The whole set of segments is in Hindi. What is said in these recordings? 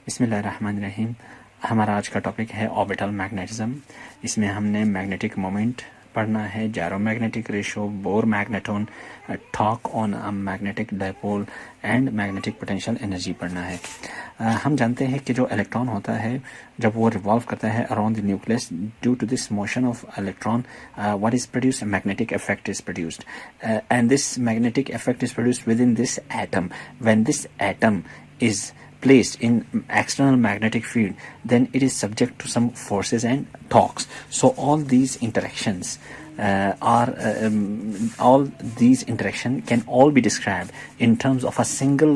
बिस्मिल्लाहिर्रहमानिर्रहीम। हमारा आज का टॉपिक है ऑर्बिटल मैग्नेटिज्म। इसमें हमने मैग्नेटिक मोमेंट पढ़ना है, gyromagnetic ratio, Bohr magneton, talk on a magnetic dipole and magnetic potential energy पढ़ना है। हम जानते हैं कि जो इलेक्ट्रॉन होता है जब वो रिवॉल्व करता है around the nucleus, due to this motion of electron what is produced, magnetic effect is produced and this magnetic effect is produced within this atom. When this atom is placed in external magnetic field, then it is subject to some forces and torques. So all these interactions all these interaction can all be described in terms of a single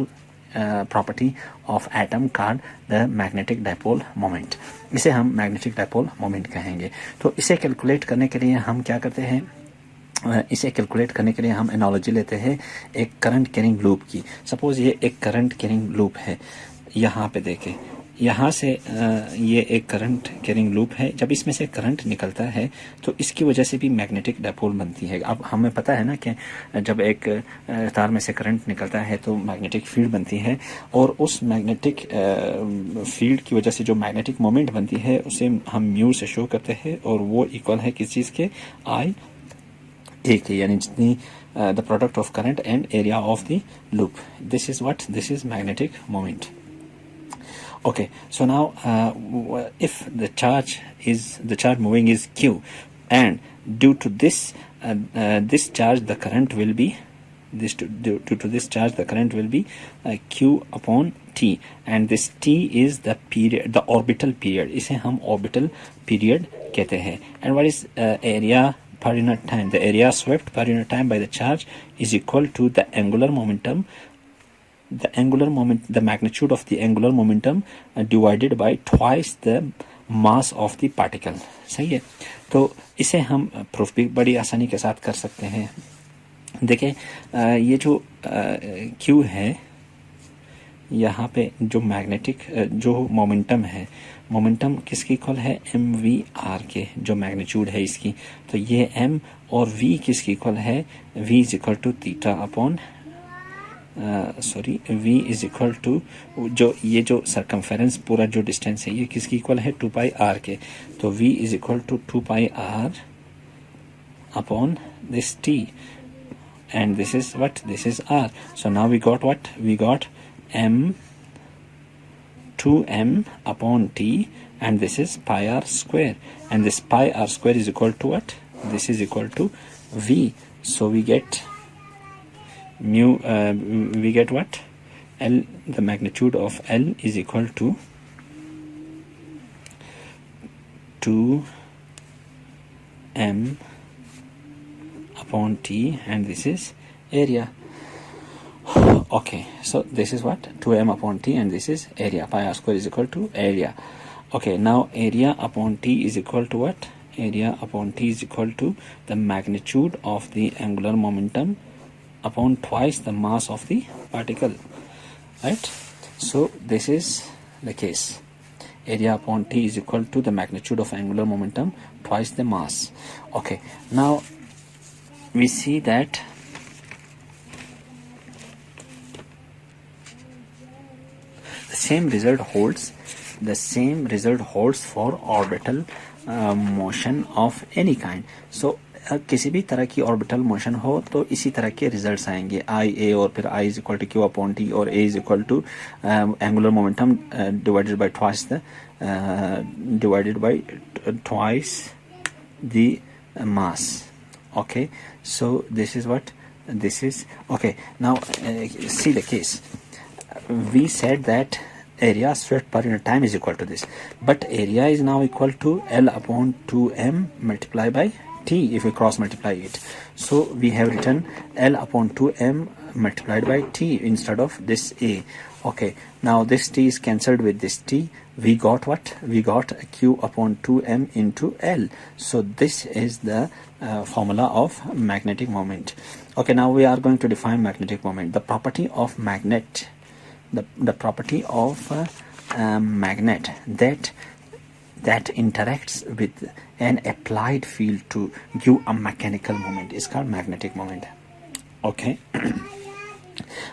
property of atom called the magnetic dipole moment. इसे हम magnetic dipole moment कहेंगे। तो इसे कैलकुलेट करने के लिए हम क्या करते हैं, इसे कैलकुलेट करने के लिए हम एनालॉजी लेते हैं एक करंट कैरिंग लूप की। सपोज ये एक करंट कैरिंग लूप है, यहाँ पे देखें, यहाँ से ये एक करंट कैरिंग लूप है। जब इसमें से करंट निकलता है तो इसकी वजह से भी मैग्नेटिक डायपोल बनती है। अब हमें पता है ना कि जब एक तार में से करंट निकलता है तो मैग्नेटिक फील्ड बनती है, और उस मैग्नेटिक फील्ड की वजह से जो मैग्नेटिक मोमेंट बनती है उसे हम म्यू से शो करते हैं, और वो इक्वल है किस चीज़ के, आई एक है, यानी जितनी the product of current and area of the loop. This is what? This is magnetic moment. Okay, so now if the charge moving is Q, and due to this this charge the current will be due to this charge the current will be Q upon T, and this T is the period, the orbital period. इसे हम orbital period कहते हैं। And what is area per unit time? The area swept per unit time by the charge is equal to the angular momentum, the magnitude of the angular momentum divided by twice the mass of the particle। सही है, तो इसे हम प्रूफ भी बड़ी आसानी के साथ कर सकते हैं। देखिए ये जो Q है, यहाँ पे जो मैग्नेटिक जो मोमेंटम है, मोमेंटम किसकी इक्वल है, एम वी आर के, जो मैग्नीट्यूड है इसकी। तो ये एम और वी किसकी इक्वल है, V is equal to theta upon V is equal to जो ये जो सरकमफेरेंस पूरा जो डिस्टेंस है ये किसकी इक्वल है, 2 पाई आर के। तो V is equal to 2 pi R upon this T, and this is what, this is r. So now we got what, we got m 2m upon t, and this is pi r square, and this pi r square is equal to what, this is equal to v. So we get mu we get what, L, the magnitude of L is equal to 2m upon t, and this is area. Okay, so this is what, 2m upon t, and this is area. Pi r square is equal to area. Okay, now area upon t is equal to what, area upon t is equal to the magnitude of the angular momentum upon twice the mass of the particle, right? So this is the case. Area upon t is equal to the magnitude of angular momentum twice the mass. Okay, now we see that the same result holds for orbital motion of any kind. So किसी भी तरह की ऑर्बिटल मोशन हो तो इसी तरह के रिजल्ट्स आएंगे, आई ए, और फिर I is equal to Q upon T, और A is equal to angular momentum divided by twice the mass. Okay, so this is what, this is okay. Now see the case. We said that area swept per unit time is equal to this, but area is now equal to L upon 2m multiplied by t if we cross multiply it. So we have written L upon 2m multiplied by t instead of this a. Okay, now this t is cancelled with this t. We got what? We got Q upon 2m into L. So this is the formula of magnetic moment. Okay, now we are going to define magnetic moment. The property of magnet, the property of magnet that interacts with an applied field to give a mechanical moment is called magnetic moment. Okay.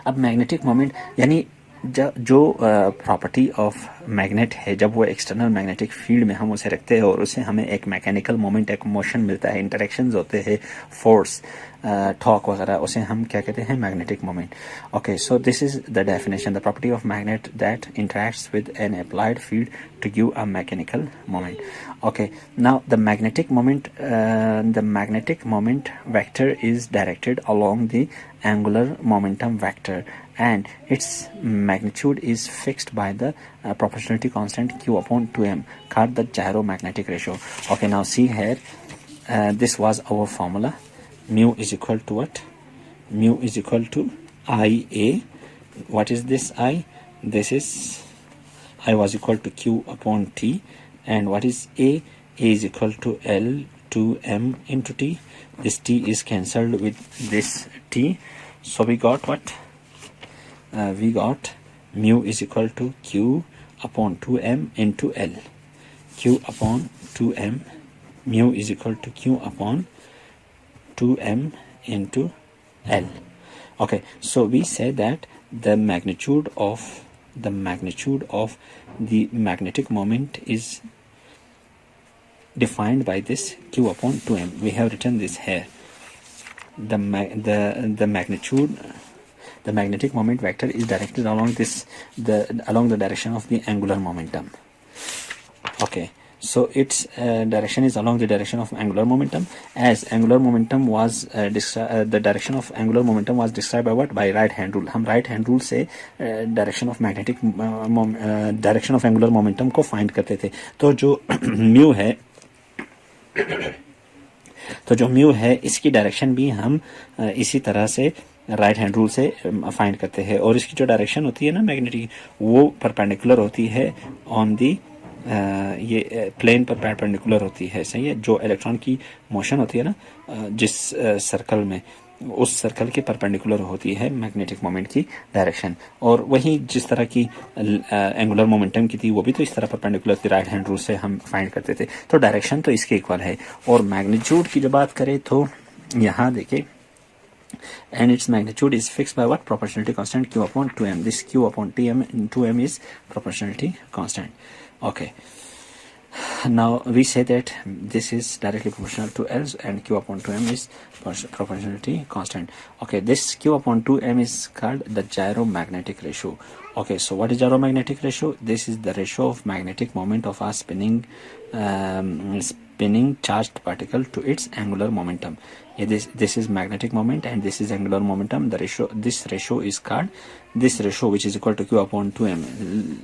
अब मैग्नेटिक मोमेंट यानी जो प्रॉपर्टी ऑफ मैग्नेट है, जब वो एक्सटर्नल मैग्नेटिक फील्ड में हम उसे रखते हैं और उससे हमें एक मैकेनिकल मोमेंट, एक मोशन मिलता है, इंटरेक्शंस होते हैं, फोर्स, टॉर्क वगैरह, उसे हम क्या कहते हैं, magnetic moment. Okay, so this is the definition, the property of magnet that interacts with N applied field to give a mechanical moment. Okay, now the magnetic moment vector is directed along the angular momentum vector, and its magnitude is fixed by the proportionality constant q upon 2m, called the gyromagnetic ratio. Okay, now see here, this was our formula. Mu is equal to what? Mu is equal to IA. What is this I? This is I was equal to Q upon T, and what is A? A is equal to L to M into T. This T is cancelled with this T, so we got what? We got mu is equal to Q upon 2M into L. Q upon 2M, mu is equal to Q upon 2M into L. Okay, so we say that the magnitude of the magnetic moment is defined by this q upon 2m. We have written this here. The magnetic moment vector is directed along the direction of the angular momentum. Okay, so its direction is along the direction of angular momentum, as angular momentum was the direction of angular momentum was described by what? By right hand rule. हम right hand rule से direction of magnetic direction of angular momentum को find करते थे. तो जो mu है इसकी डायरेक्शन भी हम इसी तरह से राइट हैंड रूल से फाइंड करते हैं, और इसकी जो डायरेक्शन होती है ना मैग्नेटिक, वो परपेंडिकुलर होती है ऑन दी ये प्लेन पर परपेंडिकुलर होती है. सही है. जो इलेक्ट्रॉन की मोशन होती है ना जिस सर्कल में, उस सर्कल के परपेंडिकुलर होती है मैग्नेटिक मोमेंट की डायरेक्शन. और वही जिस तरह की एंगुलर मोमेंटम की थी, वो भी तो इस तरह परपेंडिकुलर थी, राइट हैंड रूल से हम फाइंड करते थे. तो डायरेक्शन तो इसके इक्वल है. और मैग्नीट्यूड की जब बात करें तो यहाँ देखिए, and its magnitude is fixed by what? Proportionality constant q upon 2m. This q upon 2m is proportionality constant. Okay, now we say that this is directly proportional to L, and q upon 2m is proportionality constant. Okay, this q upon 2m is called the gyromagnetic ratio. Okay, so what is gyromagnetic ratio? This is the ratio of magnetic moment of a spinning charged particle to its angular momentum. This is magnetic moment and this is angular momentum. This ratio is called, this ratio which is equal to q upon 2m.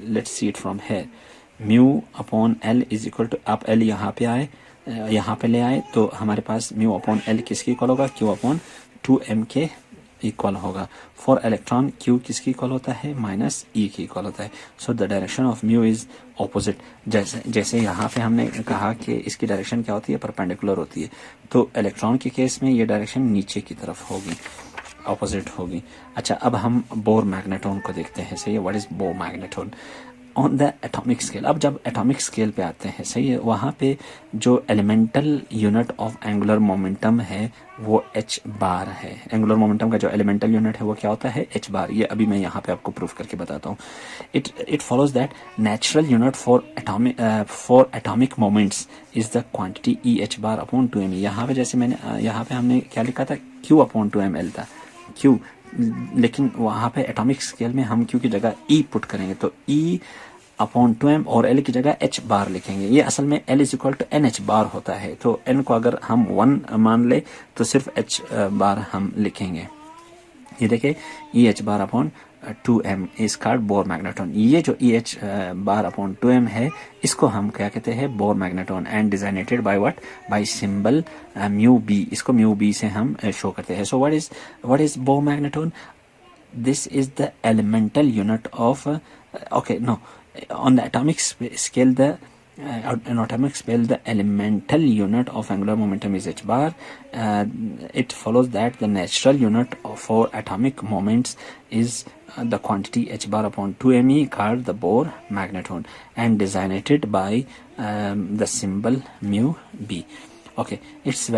Let's see it from here. Mu upon L is equal to, आप L यहाँ पे आए, यहाँ पे ले आए, तो हमारे पास mu upon L किसकी इक्वल होगा? q upon 2m के इक्वल होगा. फॉर इलेक्ट्रॉन q किसकी इक्वल होता है? माइनस e की इक्वल होता है. So the direction of mu is opposite. जैसे यहाँ पे हमने कहा कि इसकी डायरेक्शन क्या होती है? परपेंडिकुलर होती है. तो इलेक्ट्रॉन के केस में ये डायरेक्शन नीचे की तरफ होगी, ऑपोजिट होगी. अच्छा, अब हम बोर मैग्नेटोन को देखते हैं. सही है. What is Bohr magneton on the atomic scale? अब जब एटॉमिक स्केल पे आते हैं, सही है, वहाँ पे जो elemental unit of angular momentum है वो h बार है. एंगुलर मोमेंटम का जो एलिमेंटल यूनिट है वो क्या होता है? h बार. ये अभी मैं यहाँ पे आपको प्रूफ करके बताता हूँ. It follows that natural unit for atomic moments is the quantity e h bar upon 2m. यहाँ पे जैसे यहाँ पे हमने क्या लिखा था? q अपॉन 2ml था, q, लेकिन वहाँ पे एटॉमिक स्केल में हम q की जगह e पुट करेंगे, तो e अपॉन 2m और l की जगह h बार लिखेंगे. ये असल में l is equal to NH bar होता है. तो n को अगर हम 1 मान ले तो सिर्फ h बार हम लिखेंगे. ये देखिए, EH bar upon 2m is called Bohr magneton. ये जो EH बार अपॉन 2m है, इसको हम क्या कहते हैं? Bohr magneton. And designated by what? By symbol mu B. इसको म्यू बी से हम शो करते हैं. So what is Bohr magneton? This is the elemental unit of, okay, no, on the atomic scale, the elemental unit of angular momentum is h bar. It follows that the natural unit for atomic moments is the quantity h bar upon 2me, called the Bohr magneton, and designated by the symbol mu b. Okay, its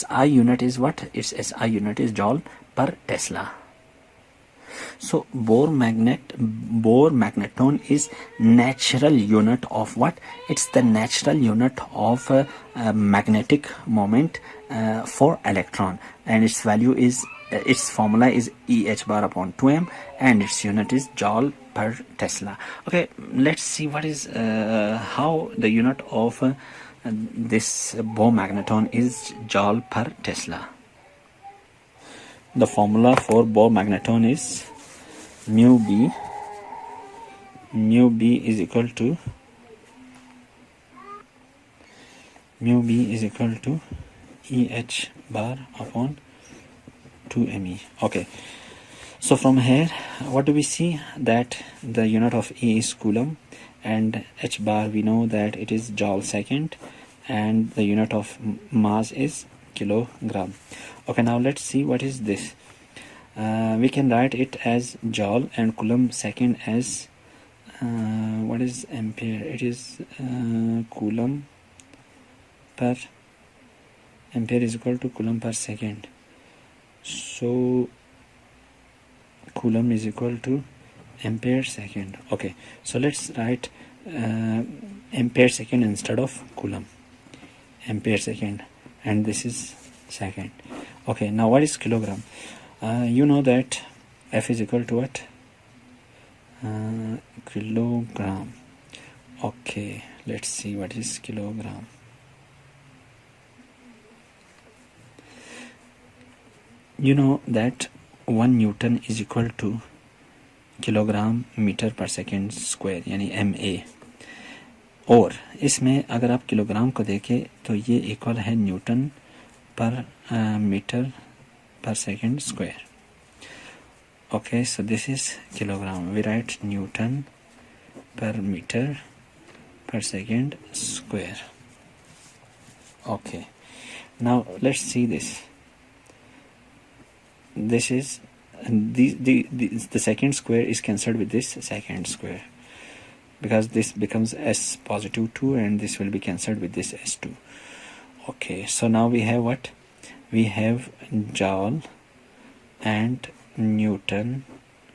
SI unit is what? Its SI unit is joule per Tesla. So Bohr magneton is natural unit of what? It's the natural unit of magnetic moment for electron, and its value is its formula is Eh bar upon 2m, and its unit is joule per Tesla. Okay, let's see what is how the unit of this Bohr magneton is joule per Tesla. The formula for Bohr magneton is mu b is equal to Eh bar upon 2me. Okay, so from here what do we see? That the unit of E is coulomb, and H bar we know that it is joule second, and the unit of mass is kilogram. Okay, now let's see what is this. We can write it as joule and coulomb second as what is ampere? It is coulomb per ampere is equal to coulomb per second. So coulomb is equal to ampere second. Okay, so let's write ampere second instead of coulomb. Ampere second, and this is second. Okay, now what is kilogram? You know that F is equal to what? Kilogram. Okay, let's see what is kilogram. You know that 1 Newton is equal to kilogram metre per second square यानी MA, और इसमें अगर आप किलोग्राम को देखें तो ये इक्वल है न्यूटन पर metre per second square. Okay, so this is kilogram. We write Newton per meter per second square. Okay, now let's see this. This is the second square is cancelled with this second square, because this becomes s positive 2 and this will be cancelled with this s2. Okay, so now we have what? We have joule and Newton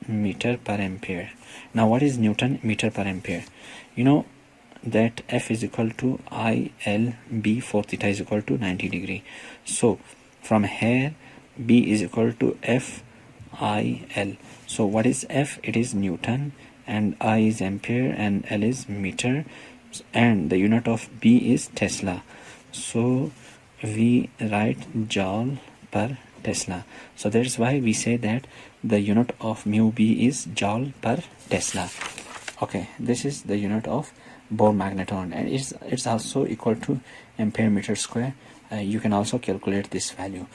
meter per ampere. Now what is Newton meter per ampere? You know that F is equal to IL B for theta is equal to 90 degree. So from here B is equal to F IL. So what is F? It is Newton, and I is ampere, and L is meter, and the unit of B is Tesla. So we write joule per Tesla. So that's why we say that the unit of mu B is joule per Tesla. Okay, this is the unit of Bohr magneton, and it's also equal to ampere meter square. You can also calculate this value.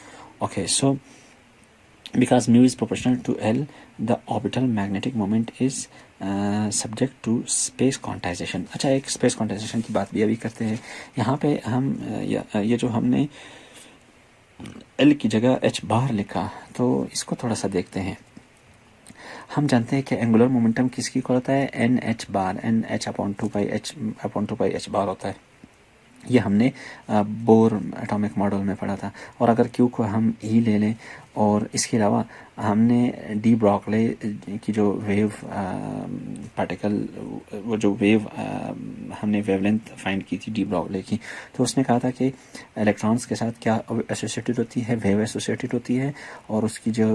Okay, so because mu is proportional to L, the orbital magnetic moment is subject to space quantization. अच्छा, एक space quantization की बात भी अभी करते हैं. यहाँ पे हम ये जो हमने L की जगह h बार लिखा, तो इसको थोड़ा सा देखते हैं. हम जानते हैं कि एंगुलर मोमेंटम किसकी इक्वल होता है? एन एच बार, एन एच अपॉन 2 पाई एच बार होता है. ये हमने बोर एटॉमिक मॉडल में पढ़ा था. और अगर क्यू को हम ई ले लें, और इसके अलावा हमने डी ब्रॉगली की जो वेव पार्टिकल, वो जो वेव हमने वेवलेंथ फाइंड की थी डी ब्रॉगली की, तो उसने कहा था कि इलेक्ट्रॉन्स के साथ क्या एसोसिएटेड होती है? वेव एसोसिएटेड होती है, और उसकी जो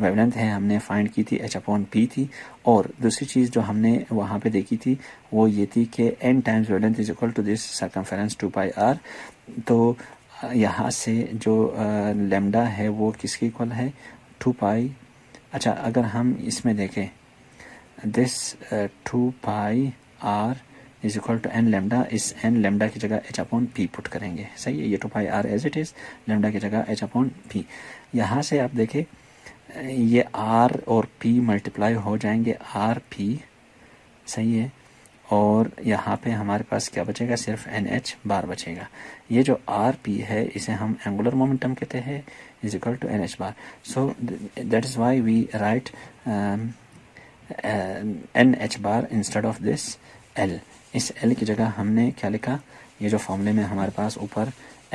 वेवलेंथ है हमने फाइंड की थी h/p थी. और दूसरी चीज़ जो हमने वहाँ पे देखी थी वो ये थी कि n times wavelength is equal to this circumference 2πr. तो यहाँ से जो लेमडा है वो किसकी इक्वल है? 2π. अच्छा, अगर हम इसमें देखें this 2πr is equal to n lambda. इस n लेमडा की जगह h/p पुट करेंगे. सही है, ये 2πr as it is, lambda की जगह h/p. यहाँ से आप देखें ये r और p मल्टीप्लाई हो जाएंगे, rp. सही है, और यहाँ पे हमारे पास क्या बचेगा? सिर्फ NH बार बचेगा. ये जो RP है इसे हम एंगुलर मोमेंटम कहते हैं, is equal to NH bar. So that is why we write NH bar instead of this L. इस L की जगह हमने क्या लिखा? ये जो फॉर्मूले में हमारे पास ऊपर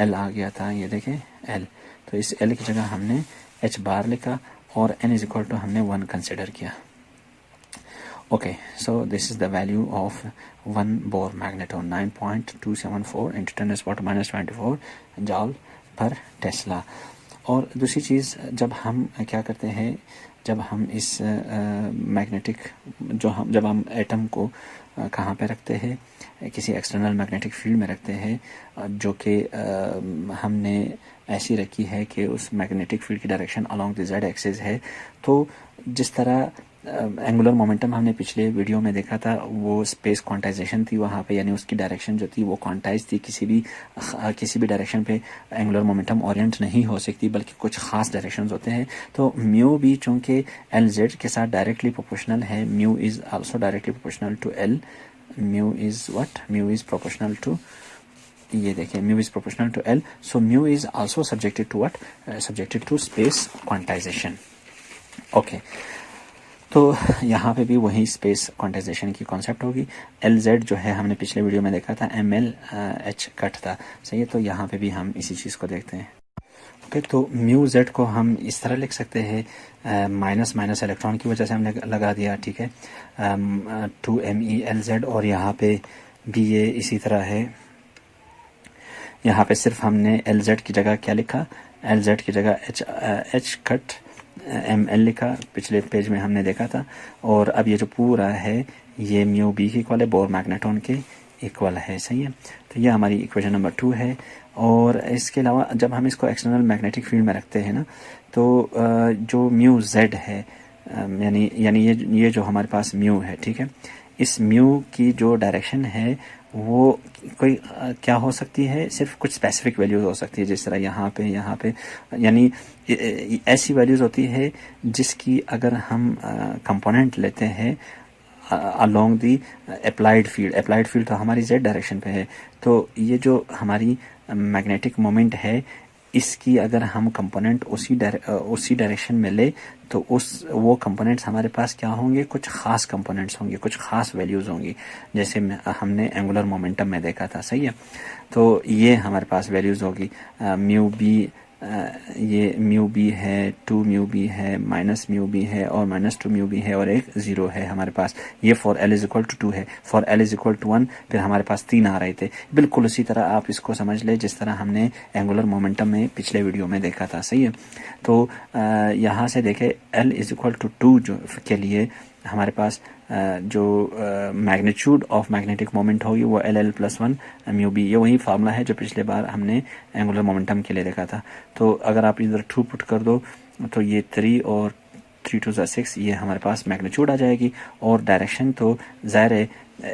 L आ गया था, ये देखें L, तो इस L की जगह हमने H बार लिखा, और n इज इक्वल टू हमने 1 कंसिडर किया। Okay, so this is the value of one bore magneton 9.274 into 10⁻⁻24 जॉल पर टेस्ला। और दूसरी चीज़, जब हम क्या करते हैं, जब हम इस मैग्नेटिक जब हम एटम को कहाँ पे रखते हैं, किसी एक्सटर्नल मैग्नेटिक फील्ड में रखते हैं, जो कि हमने ऐसी रखी है कि उस मैग्नेटिक फील्ड की direction along the Z axis है। तो जिस तरह एंगुलर मोमेंटम हमने पिछले वीडियो में देखा था, वो स्पेस क्वांटाइजेशन थी वहाँ पे, यानी उसकी डायरेक्शन जो थी वो क्वांटाइज थी। किसी भी डायरेक्शन पे एंगुलर मोमेंटम ओरिएंट नहीं हो सकती, बल्कि कुछ खास डायरेक्शंस होते हैं। तो म्यू भी चूंकि एल जेड के साथ डायरेक्टली प्रोपोर्शनल है, mu is also directly proportional to L. Mu is what? Mu is proportional to, ये देखिए, mu is proportional to L. So mu is also subjected to what? Subjected to space quantisation. Okay, तो यहाँ पे भी वही स्पेस क्वांटाइजेशन की कॉन्सेप्ट होगी। एल जेड जो है हमने पिछले वीडियो में देखा था, एम एल एच कट था, सही है। तो यहाँ पे भी हम इसी चीज़ को देखते हैं। ओके, तो म्यू जेड को हम इस तरह लिख सकते हैं, माइनस माइनस इलेक्ट्रॉन की वजह से हमने लगा दिया, ठीक है, 2 MEL Z। और यहाँ पे भी ये इसी तरह है। यहाँ पे सिर्फ हमने एल जेड की जगह क्या लिखा? एल जेड की जगह एच कट ML लिखा, पिछले पेज में हमने देखा था। और अब ये जो पूरा है ये म्यू बी के इक्वल है, बोर मैग्नेटॉन के इक्वल है, सही है। तो ये हमारी इक्वेशन नंबर 2 है। और इसके अलावा जब हम इसको एक्सटर्नल मैग्नेटिक फील्ड में रखते हैं ना, तो जो म्यू जेड है, यानी ये जो हमारे पास म्यू है, ठीक है, इस म्यू की जो डायरेक्शन है वो कोई क्या हो सकती है? सिर्फ कुछ स्पेसिफिक वैल्यूज हो सकती है, जिस तरह यहाँ पे, यानी ऐसी वैल्यूज होती है जिसकी अगर हम कंपोनेंट लेते हैं अलोंग दी अप्लाइड फील्ड तो हमारी जेड डायरेक्शन पे है। तो ये जो हमारी मैग्नेटिक मोमेंट है, इसकी अगर हम कंपोनेंट उसी डायरेक्शन में ले, तो वो कंपोनेंट्स हमारे पास क्या होंगे? कुछ खास कंपोनेंट्स होंगे, कुछ खास वैल्यूज होंगी, जैसे हमने एंगुलर मोमेंटम में देखा था, सही है। तो ये हमारे पास वैल्यूज होगी। म्यू बी, ये म्यू बी है, 2 म्यू बी है, माइनस म्यू बी है, और -2 म्यू बी है, और एक 0 है हमारे पास। ये for L is equal to 2 है, for L is equal to 1 फिर हमारे पास 3 आ रहे थे। बिल्कुल उसी तरह आप इसको समझ ले जिस तरह हमने एंगुलर मोमेंटम में पिछले वीडियो में देखा था, सही है। तो यहाँ से देखें, एल इज इक्वल टू 2 जो के लिए हमारे पास जो मैग्नीट्यूड ऑफ मैग्नेटिक मोमेंट होगी वो LL + 1 म्यू बी। ये वही फार्मूला है जो पिछले बार हमने एंगुलर मोमेंटम के लिए देखा था। तो अगर आप इधर 2 पुट कर दो तो ये 3 और 3 2 6, ये हमारे पास मैग्नीट्यूड आ जाएगी। और डायरेक्शन तो ज़ाहिर है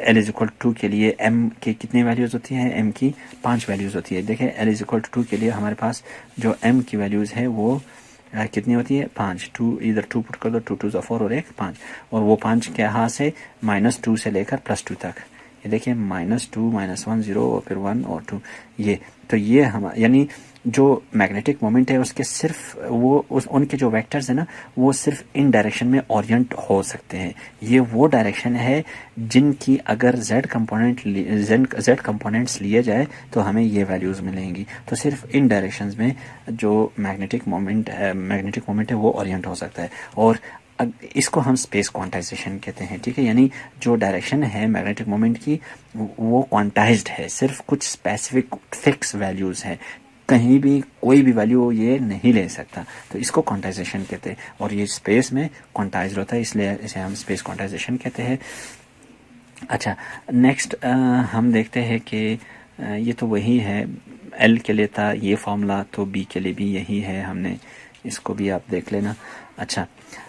L इज इक्वल टू 2 के लिए M के कितनी वैल्यूज़ होती हैं? M की 5 वैल्यूज़ होती है। देखें, L इज इक्वल टू 2 के लिए हमारे पास जो M की वैल्यूज़ है वो कितनी होती है? 5। 2 इधर 2 पुट कर दो, 2 2 4 और 1 5। और वो 5 के यहाँ से -2 से लेकर +2 तक, ये देखिए, -2 -1 0 और फिर 1 और 2। ये हम, यानी जो मैग्नेटिक मोमेंट है उसके सिर्फ उनके जो वेक्टर्स है ना, वो सिर्फ इन डायरेक्शन में ओरिएंट हो सकते हैं। ये वो डायरेक्शन है जिनकी अगर जेड कंपोनेंट्स लिए जाए तो हमें ये वैल्यूज मिलेंगी। तो सिर्फ इन डायरेक्शंस में जो मैग्नेटिक मोमेंट है वो ओरिएंट हो सकता है। और इसको हम स्पेस क्वांटाइजेशन कहते हैं, ठीक है। यानी जो डायरेक्शन है मैग्नेटिक मोमेंट की वो क्वांटाइज्ड है, सिर्फ कुछ स्पेसिफिक फिक्स वैल्यूज है, कहीं भी कोई भी वैल्यू ये नहीं ले सकता। तो इसको क्वांटाइजेशन कहते हैं। और ये स्पेस में क्वांटाइज्ड होता है, इसलिए इसे हम स्पेस क्वांटाइजेशन कहते हैं। अच्छा, नेक्स्ट हम देखते हैं कि ये तो वही है, एल के लिए था ये फॉर्मूला, तो बी के लिए भी यही है, हमने इसको भी आप देख लेना। अच्छा,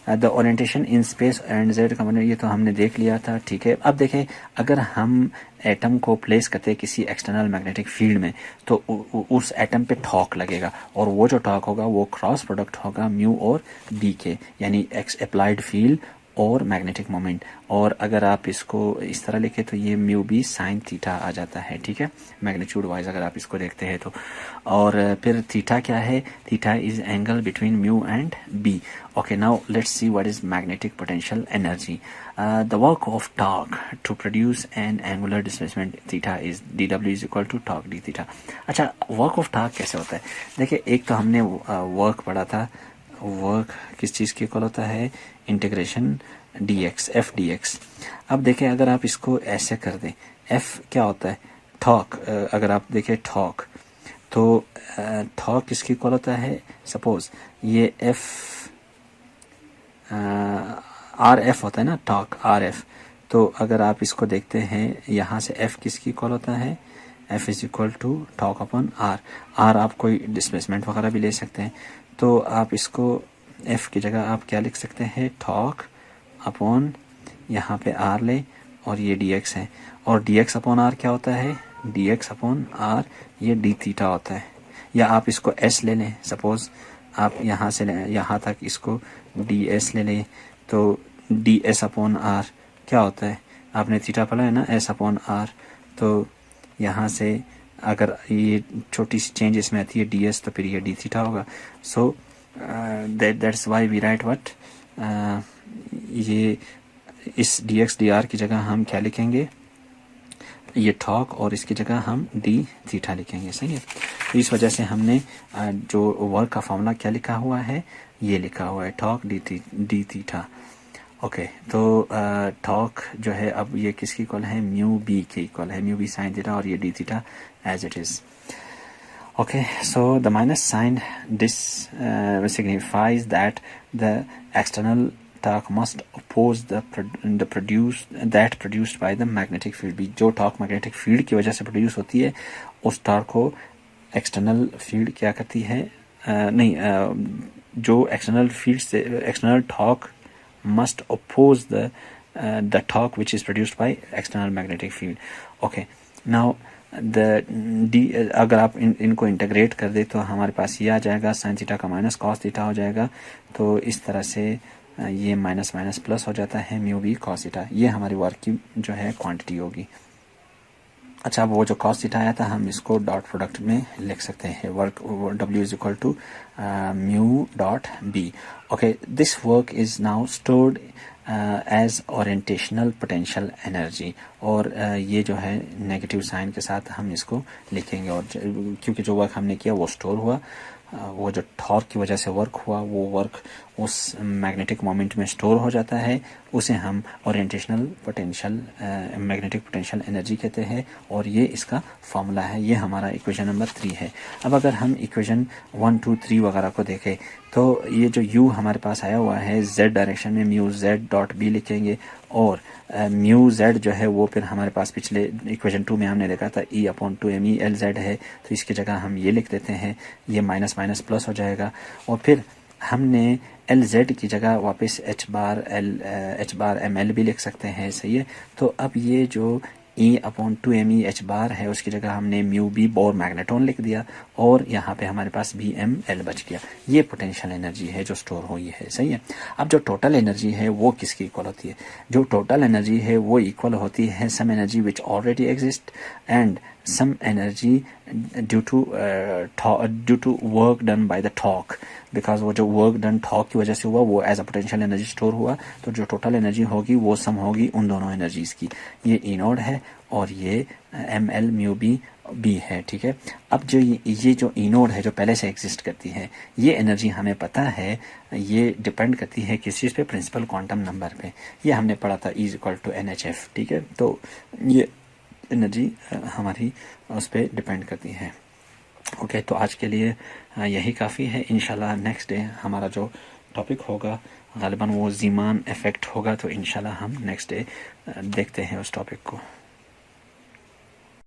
the orientation in space and Z component, ये तो हमने देख लिया था, ठीक है। अब देखें, अगर हम एटम को प्लेस करते हैं किसी एक्सटर्नल मैग्नेटिक फील्ड में, तो उस एटम पे टॉर्क लगेगा, और वो जो टॉर्क होगा वो क्रॉस प्रोडक्ट होगा म्यू और बी के, यानी एक्स अप्लाइड फील्ड और मैग्नेटिक मोमेंट। और अगर आप इसको इस तरह लिखे तो ये म्यू बी साइन थीटा आ जाता है, ठीक है, मैग्नीट्यूड वाइज अगर आप इसको देखते हैं तो। और फिर थीटा क्या है? Theta is angle between mu and B. Okay, now let's see what is magnetic potential energy. The work of torque to produce an angular displacement theta is dw is equal to torque D theta. अच्छा, वर्क ऑफ टॉर्क कैसे होता है? देखिए, एक तो हमने वर्क पढ़ा था वर्क किस चीज़ की इक्वल होता है, इंटीग्रेशन dx, f dx। अब देखें अगर आप इसको ऐसे कर दें, f क्या होता है, टॉक। अगर आप देखें टॉक, तो टॉक किसकी इक्वल होता है, सपोज ये f आर एफ होता है ना, टॉक आर एफ। तो अगर आप इसको देखते हैं यहाँ से f किसकी इक्वल होता है, f is equal to torque upon R. R आप कोई डिस्प्लेसमेंट वगैरह भी ले सकते हैं, तो आप इसको f की जगह आप क्या लिख सकते हैं, टॉक अपॉन यहाँ पे r ले और ये dx है, और dx अपॉन r क्या होता है, dx अपॉन r ये d थीटा होता है। या आप इसको s ले लें, सपोज आप यहाँ से यहाँ तक इसको ds ले लें, तो ds अपॉन r क्या होता है, आपने थीटा पढ़ा है ना, s अपॉन r। तो यहाँ से अगर ये छोटी सी चेंज इसमें आती है ds, तो फिर ये d थीटा होगा। So that's why we write what, ये इस dx dr की जगह हम क्या लिखेंगे, ये टॉक, और इसकी जगह हम d थीटा लिखेंगे, सही है। तो इस वजह से हमने जो वर्क का फॉर्मूला क्या लिखा हुआ है, ये लिखा हुआ है टॉक डी थीटा। ओके, तो टॉक जो है अब ये किसकी इक्वल है, म्यू बी के इक्वल है, म्यू बी साइन थीटा, और ये D theta as it is. Okay, so the minus sign this signifies that the external torque must oppose the produced by the magnetic field। भी जो टॉर्क मैग्नेटिक फील्ड की वजह से प्रोड्यूस होती है, उस टॉर्क को एक्सटर्नल फील्ड क्या करती है, जो एक्सटर्नल फील्ड से external torque must oppose the torque which is produced by external magnetic field। Okay, now अगर आप इनको इंटीग्रेट कर दे तो हमारे पास ये आ जाएगा, साइन थीटा का माइनस कॉस थीटा हो जाएगा। तो इस तरह से ये माइनस माइनस प्लस हो जाता है, म्यू बी कॉस थीटा। ये हमारी वर्क की जो है क्वांटिटी होगी। अच्छा, अब वो जो कॉस थीटा आया था हम इसको डॉट प्रोडक्ट में लिख सकते हैं, work W is equal to mu dot B. Okay, this work is now stored as orientational potential energy, और ये जो है नेगेटिव साइन के साथ हम इसको लिखेंगे, और क्योंकि जो वर्क हमने किया वो स्टोर हुआ, वो जो टॉर्क की वजह से वर्क हुआ वो वर्क उस मैग्नेटिक मोमेंट में स्टोर हो जाता है, उसे हम orientational potential magnetic potential energy कहते हैं, और ये इसका फॉर्मूला है। ये हमारा इक्वेशन नंबर 3 है। अब अगर हम इक्वेशन 1, 2, 3 वगैरह को देखें, तो ये जो u हमारे पास आया हुआ है z डायरेक्शन में म्यू z डॉट बी लिखेंगे, और म्यू z जो है वो फिर हमारे पास पिछले इक्वेशन 2 में हमने देखा था e upon 2me l z है, तो इसकी जगह हम ये लिख देते हैं, ये माइनस माइनस प्लस हो जाएगा, और फिर हमने एल जेड की जगह वापस एच बार एम एल भी लिख सकते हैं, सही है। तो अब ये जो E अपॉन 2me एच बार है उसकी जगह हमने म्यू बी बोर मैग्नेटोन लिख दिया, और यहाँ पे हमारे पास बी एम एल बच गया। ये पोटेंशियल एनर्जी है जो स्टोर हुई है, सही है। अब जो टोटल एनर्जी है वो किसकी इक्वल होती है, जो टोटल एनर्जी है वो इक्वल होती है some energy which already exist and some energy due to work done by the torque, because वो जो वर्क डन टॉर्क की वजह से हुआ वो as a potential energy store हुआ, तो जो टोटल एनर्जी होगी वो सम होगी उन दोनों एनर्जीज की। ये ई नोड है और ये एम एल म्यू बी है, ठीक है। अब जो ये जो ई नोड है जो पहले से एग्जिस्ट करती है, ये एनर्जी हमें पता है ये डिपेंड करती है किस चीज़ पे, प्रिंसिपल क्वांटम नंबर पे। ये हमने पढ़ा था E इक्वल टू NHF, ठीक है। तो ये एनर्जी हमारी उस पर डिपेंड करती है। ओके, तो आज के लिए यही काफ़ी है। इंशाल्लाह नेक्स्ट डे हमारा जो टॉपिक होगा ग़ालिबन वो ज़ीमान इफ़ेक्ट होगा, तो इंशाल्लाह हम नेक्स्ट डे देखते हैं उस टॉपिक को।